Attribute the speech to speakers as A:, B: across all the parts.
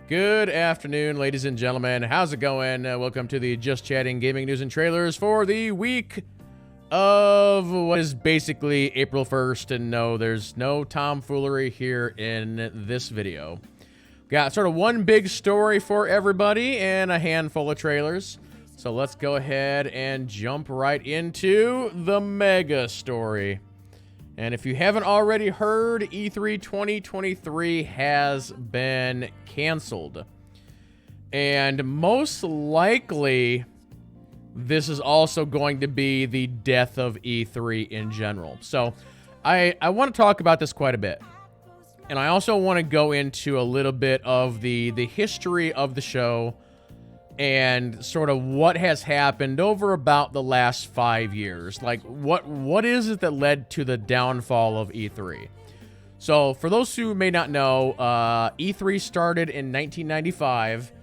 A: Good afternoon, ladies and gentlemen. How's it going? Welcome to the Just Chatting Gaming News and Trailers for the week of what is basically April 1st. And no, there's no tomfoolery here in this video. Got sort of one big story for everybody and a handful of trailers. So let's go ahead and jump right into the mega story. And if you haven't already heard, E3 2023 has been canceled. And most likely, this is also going to be the death of E3 in general. So I want to talk about this quite a bit. And I also want to go into a little bit of the history of the show and sort of what has happened over about the last 5 years. Like, what is it that led to the downfall of E3? So, for those who may not know, E3 started in 1995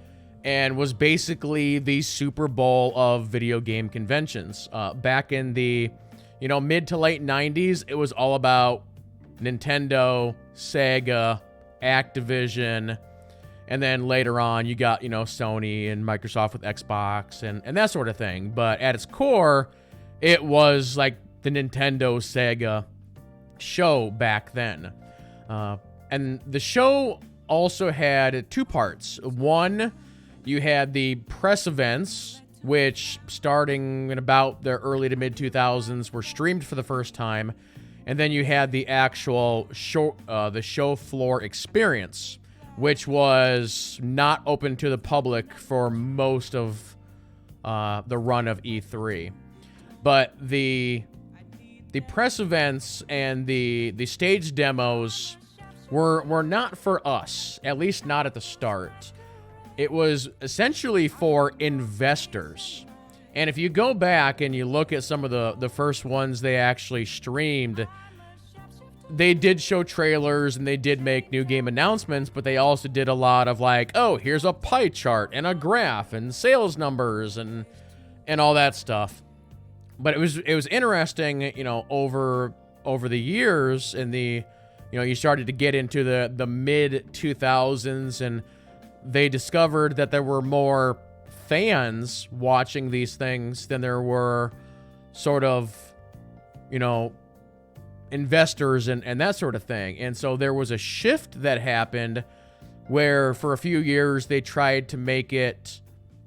A: and was basically the Super Bowl of video game conventions. Back in the, mid to late 90s, it was all about Nintendo, Sega, Activision. And then later on, you got, Sony and Microsoft with Xbox and that sort of thing. But at its core, it was like the Nintendo Sega show back then. And the show also had two parts. One, you had the press events, which starting in about the early to mid 2000s were streamed for the first time. And then you had the actual show, the show floor experience, which was not open to the public for most of the run of E3. But the press events and the stage demos were not for us, at least not at the start. It was essentially for investors. And if you go back and you look at some of the first ones they actually streamed, they did show trailers and they did make new game announcements, but they also did a lot of like, oh, here's a pie chart and a graph and sales numbers and all that stuff. But it was interesting, over the years and you started to get into the mid 2000s and they discovered that there were more fans watching these things than there were sort of, investors and that sort of thing. And so there was a shift that happened where for a few years they tried to make it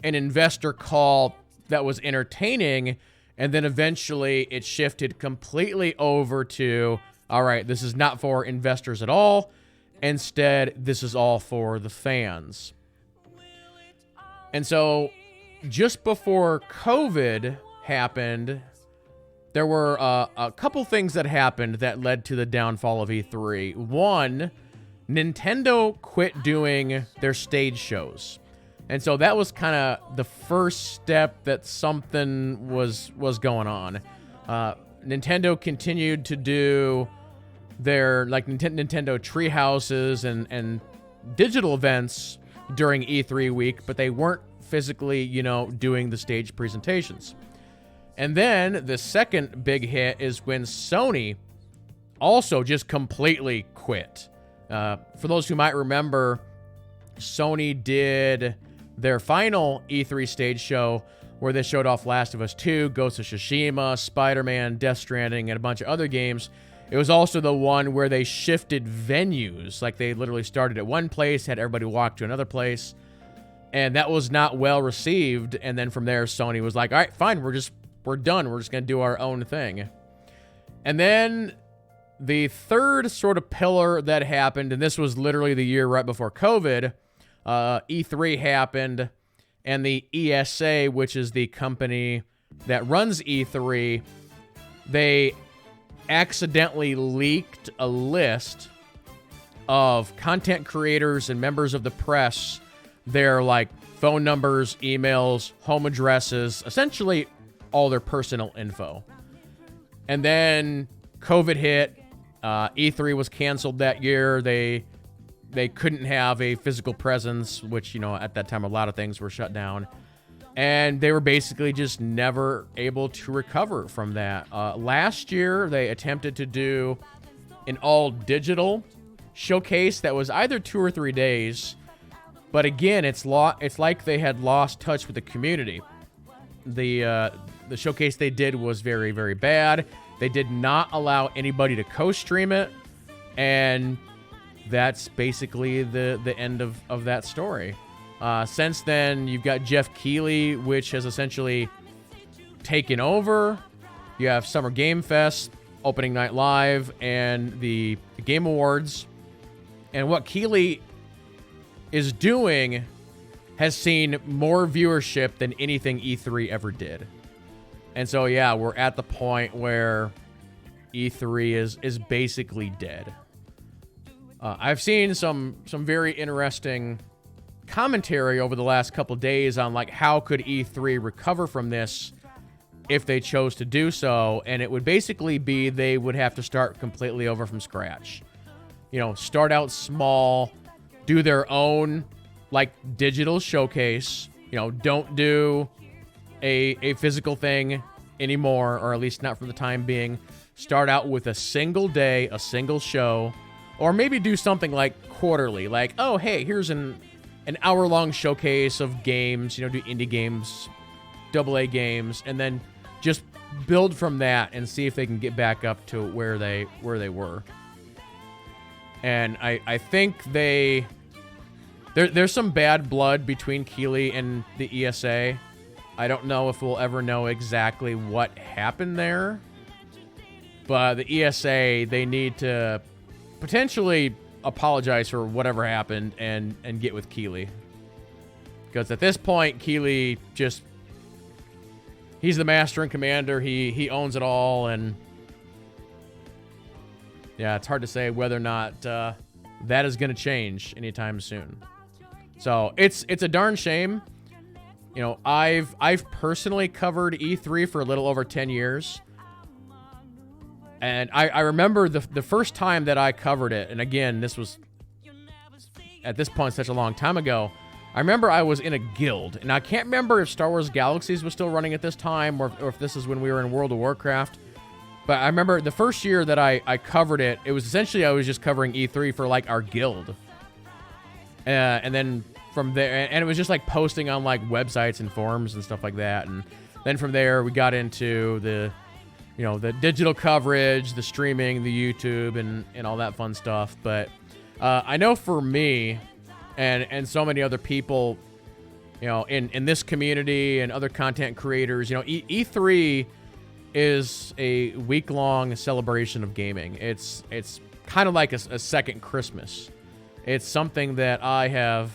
A: an investor call that was entertaining, and then eventually it shifted completely over to, all right, this is not for investors at all. Instead, this is all for the fans. And so just before COVID happened, there were a couple things that happened that led to the downfall of E3. One, Nintendo quit doing their stage shows. And so that was kind of the first step that something was going on. Nintendo continued to do their Nintendo Treehouses and digital events during E3 week, but they weren't physically, doing the stage presentations. And then the second big hit is when Sony also just completely quit. For those who might remember, Sony did their final E3 stage show where they showed off Last of Us 2, Ghost of Tsushima, Spider-Man, Death Stranding, and a bunch of other games. It was also the one where they shifted venues. Like they literally started at one place, had everybody walk to another place. And that was not well received. And then from there, Sony was like, all right, fine, we're done. We're just going to do our own thing. And then the third sort of pillar that happened, and this was literally the year right before COVID, E3 happened, and the ESA, which is the company that runs E3, they accidentally leaked a list of content creators and members of the press, their phone numbers, emails, home addresses, essentially all their personal info. And then COVID hit. E3 was canceled that year. They couldn't have a physical presence, which, at that time, a lot of things were shut down. And they were basically just never able to recover from that. Last year, they attempted to do an all-digital showcase that was either 2 or 3 days, But again, it's like they had lost touch with the community. The showcase they did was very, very bad. They did not allow anybody to co-stream it, and that's basically the end of that story. Since then, you've got Jeff Keighley, which has essentially taken over. You have Summer Game Fest, Opening Night Live, and the Game Awards. And what Keighley is doing has seen more viewership than anything E3 ever did. And so, yeah, we're at the point where E3 is basically dead. I've seen some very interesting commentary over the last couple days on, like, how could E3 recover from this if they chose to do so, and it would basically be they would have to start completely over from scratch. You know, start out small, do their own, like, digital showcase. You know, don't do a physical thing anymore, or at least not for the time being. Start out with a single day, a single show, or maybe do something like quarterly, like, oh, hey, here's an hour-long showcase of games, you know, do indie games, AA games, and then just build from that and see if they can get back up to where they were. And I think there's some bad blood between Keighley and the ESA. I don't know if we'll ever know exactly what happened there, but the ESA, they need to potentially apologize for whatever happened and get with Keighley. Because at this point, Keighley just, he's the master and commander. He owns it all, and yeah, it's hard to say whether or not that is going to change anytime soon. So it's a darn shame. You know, I've personally covered E3 for a little over 10 years. And I remember the first time that I covered it, and again, this was, at this point, such a long time ago. I remember I was in a guild, and I can't remember if Star Wars Galaxies was still running at this time, or if this is when we were in World of Warcraft. But I remember the first year that I covered it, it was essentially I was just covering E3 for, like, our guild. And then from there, and it was just, like, posting on, like, websites and forums and stuff like that. And then from there, we got into the, you know, the digital coverage, the streaming, the YouTube, and all that fun stuff. But I know for me and so many other people, you know, in this community and other content creators, you know, E3 is a week-long celebration of gaming. It's kind of like a second Christmas. It's something that I have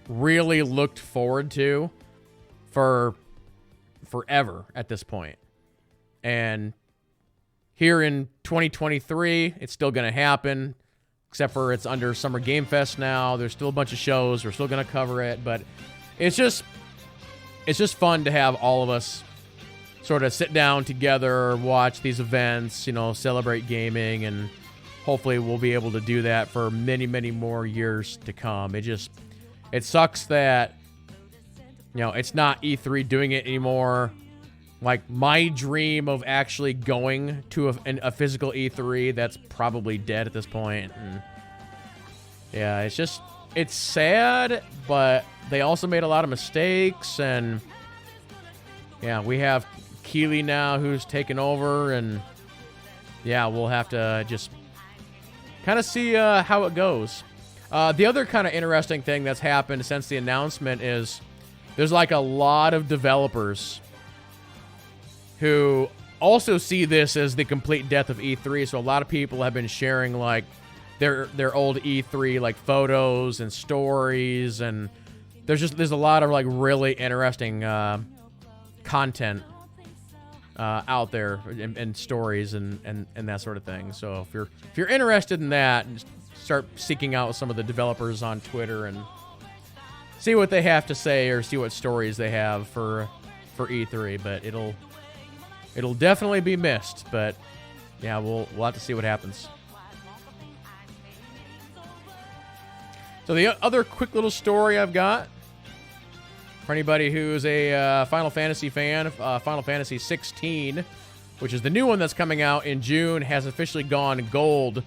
A: really looked forward to for forever at this point. And here in 2023, it's still going to happen, except for it's under Summer Game Fest now. There's still a bunch of shows. We're still going to cover it, but it's just fun to have all of us sort of sit down together, watch these events, you know, celebrate gaming, and hopefully we'll be able to do that for many, many more years to come. It sucks that, you know, it's not E3 doing it anymore. Like, my dream of actually going to a physical E3, that's probably dead at this point. And yeah, it's sad, but they also made a lot of mistakes. And yeah, we have Keighley now who's taken over, and yeah, we'll have to just kind of see how it goes. The other kind of interesting thing that's happened since the announcement is there's like a lot of developers who also see this as the complete death of E3. So a lot of people have been sharing like their old E3 like photos and stories, and there's a lot of like really interesting content out there and stories and that sort of thing. So if you're interested in that, just start seeking out some of the developers on Twitter and see what they have to say, or see what stories they have for E3. But it'll definitely be missed. But yeah, we'll have to see what happens. So the other quick little story I've got for anybody who's a Final Fantasy fan, Final Fantasy 16, which is the new one that's coming out in June, has officially gone gold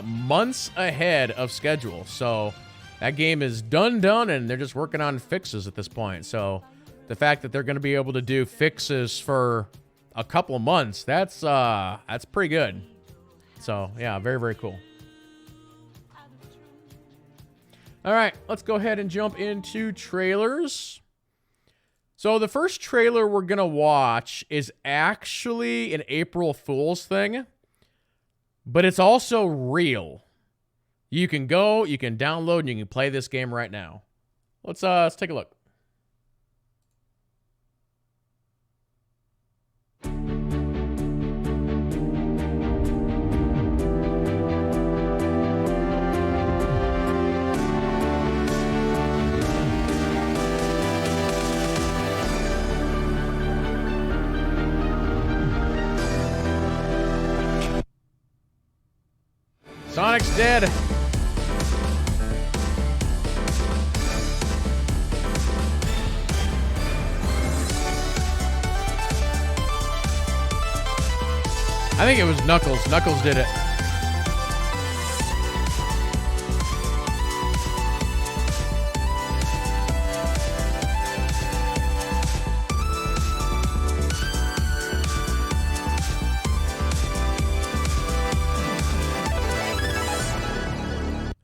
A: months ahead of schedule. So That game is done, and they're just working on fixes at this point. So the fact that they're going to be able to do fixes for a couple months, that's pretty good. So yeah, very, very cool. All right, let's go ahead and jump into trailers. So the first trailer we're going to watch is actually an April Fool's thing, but it's also real. You can go, you can download, and you can play this game right now. Let's take a look. Sonic's dead. I think it was Knuckles. Knuckles did it.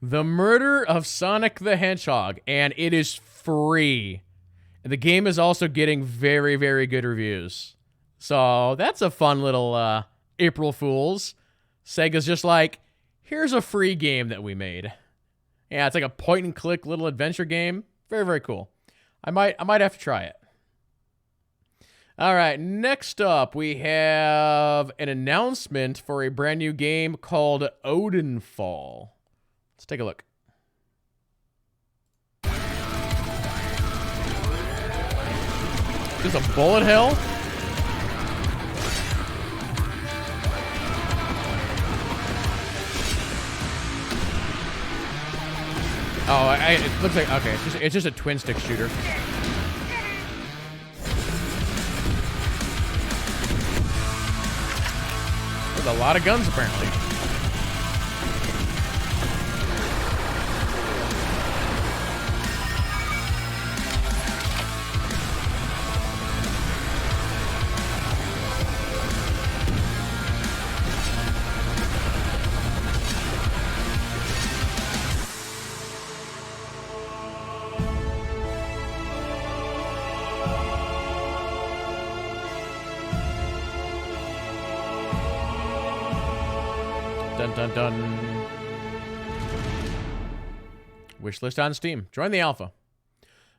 A: The Murder of Sonic the Hedgehog, and it is free. And the game is also getting very, very good reviews. So that's a fun little April Fools. Sega's just like, here's a free game that we made. Yeah, it's like a point-and-click little adventure game. Very, very cool. I might have to try it. All right, next up, we have an announcement for a brand new game called Odenfall. Let's take a look. Is this a bullet hell? Oh, it looks like, okay, it's just a twin stick shooter. There's a lot of guns apparently. Dun, dun, dun. Wishlist on Steam. Join the alpha.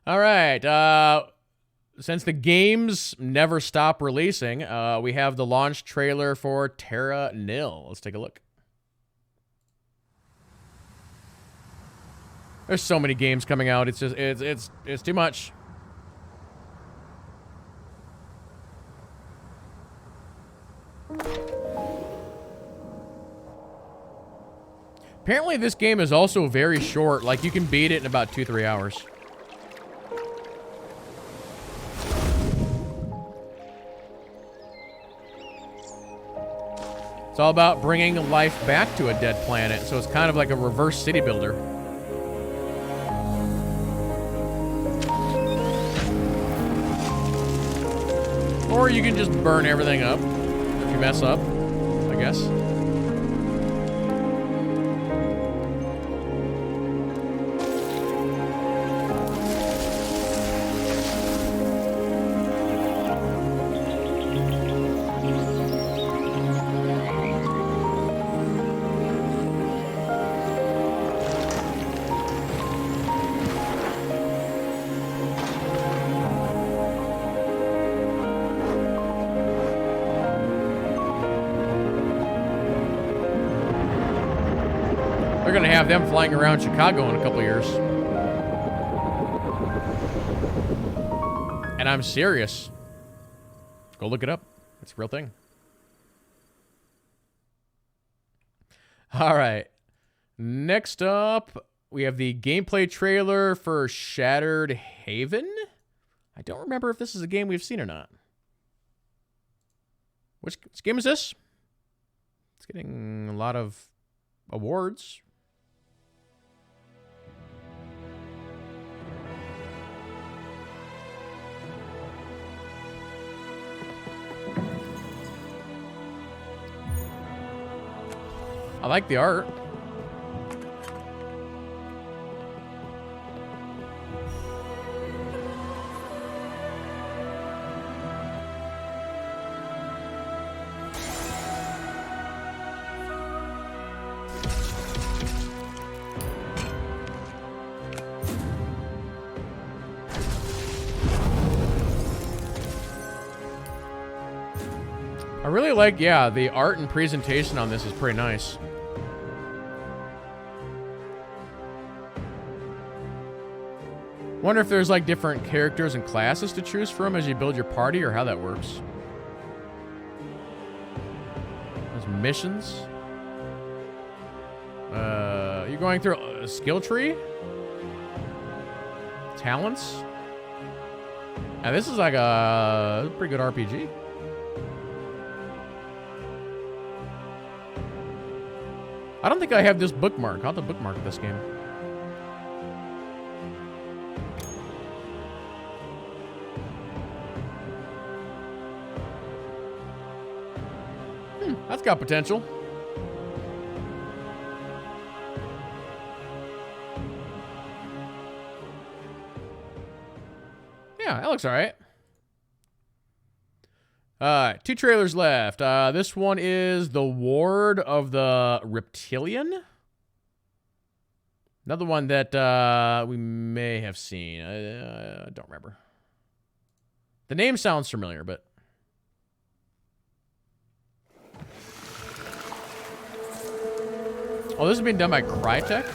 A: All right. Since the games never stop releasing, we have the launch trailer for Terra Nil. Let's take a look. There's so many games coming out. It's just it's too much. Apparently this game is also very short. Like, you can beat it in about 2-3 hours. It's all about bringing life back to a dead planet, so it's kind of like a reverse city builder. Or you can just burn everything up if you mess up, I guess. They're going to have them flying around Chicago in a couple years. And I'm serious. Go look it up. It's a real thing. All right. Next up, we have the gameplay trailer for Shattered Haven. I don't remember if this is a game we've seen or not. Which game is this? It's getting a lot of awards. I like the art. I really like, yeah, the art and presentation on this is pretty nice. Wonder if there's like different characters and classes to choose from as you build your party, or how that works. There's missions. You're going through a skill tree? Talents? Now this is like a pretty good RPG. I don't think I have this bookmark. I'll have to bookmark this game. That's got potential. Yeah, that looks all right. 2 trailers left. This one is The Ward of the Reptilian. Another one that we may have seen. I don't remember. The name sounds familiar, but... Oh, this is being done by Crytek?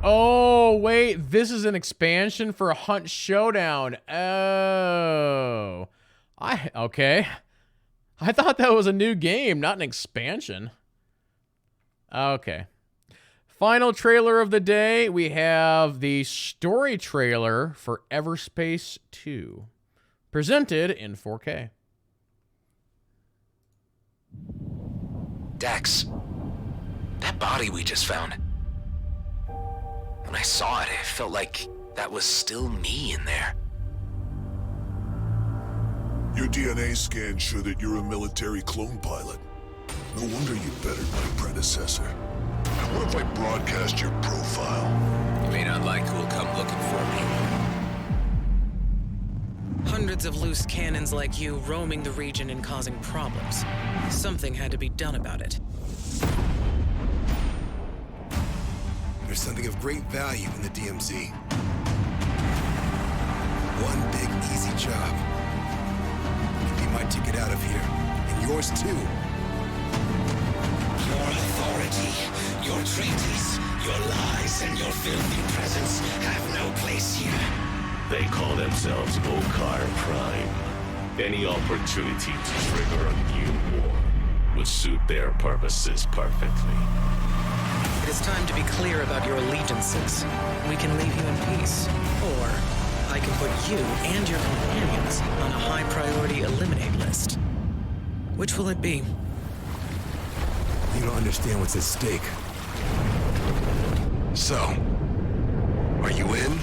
A: Oh, wait, this is an expansion for Hunt Showdown. Oh. Okay. I thought that was a new game, not an expansion. Okay. Final trailer of the day, we have the story trailer for Everspace 2, presented in 4K.
B: Dax, that body we just found. When I saw it, it felt like that was still me in there.
C: Your DNA scans show that you're a military clone pilot. No wonder you bettered my predecessor. What if I broadcast your profile?
B: You may not like who'll come looking for me.
D: Hundreds of loose cannons like you roaming the region and causing problems. Something had to be done about it.
E: There's something of great value in the DMZ. One big, easy job. It'd be my ticket out of here, and yours too.
F: Your authority, your traitors, your lies, and your filthy presence have no place here.
G: They call themselves Okar Prime. Any opportunity to trigger a new war would suit their purposes perfectly.
D: It is time to be clear about your allegiances. We can leave you in peace. Or I can put you and your companions on a high-priority eliminate list. Which will it be?
E: You don't understand what's at stake.
C: So, are you in?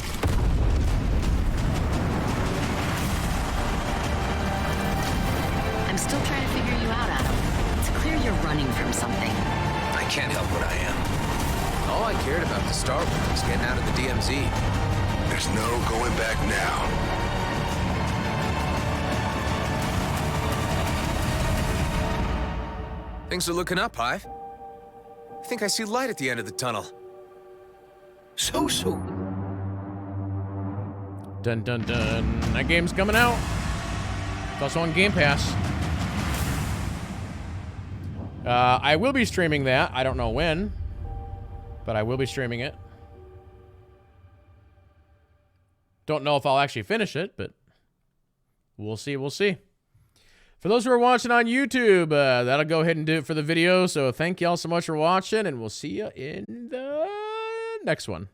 H: I'm still trying to figure you out, Adam. It's clear you're running from something.
B: I can't help what I am. All I cared about to start with was getting out of the DMZ.
C: There's no going back now.
B: Things are looking up, Hive. I think I see light at the end of the tunnel.
F: So soon.
A: Dun dun dun. That game's coming out. It's also on Game Pass. I will be streaming that. I don't know when, but I will be streaming it. Don't know if I'll actually finish it, but we'll see. We'll see. For those who are watching on YouTube, that'll go ahead and do it for the video. So thank y'all so much for watching, and we'll see you in the next one.